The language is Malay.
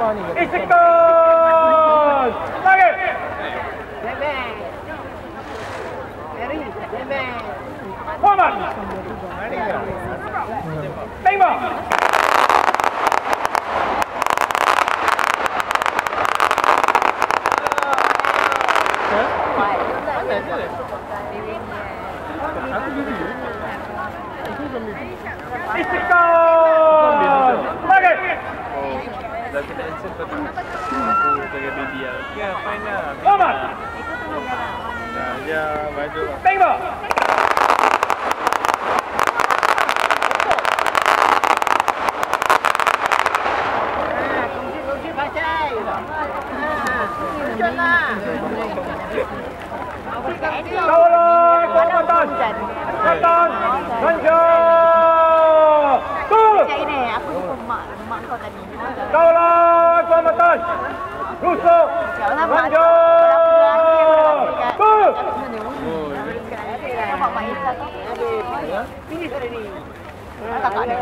Isikon! Lagi! Hormat! Tembak! Isikon! Lagi! Dah kena answer kau tu. Aku jaga baby lah. Ya, fine lah. Hormat! Dah, dia baju lah. Tembak! Kawalan kehormatan! Datang! Lanjut! Turun! Aku jumpa mak kau tadi. Kawalan kehormatan! Rusuk! Lanjut! Turun! Nampak Mak Isa tu. Finish already. Tak ada.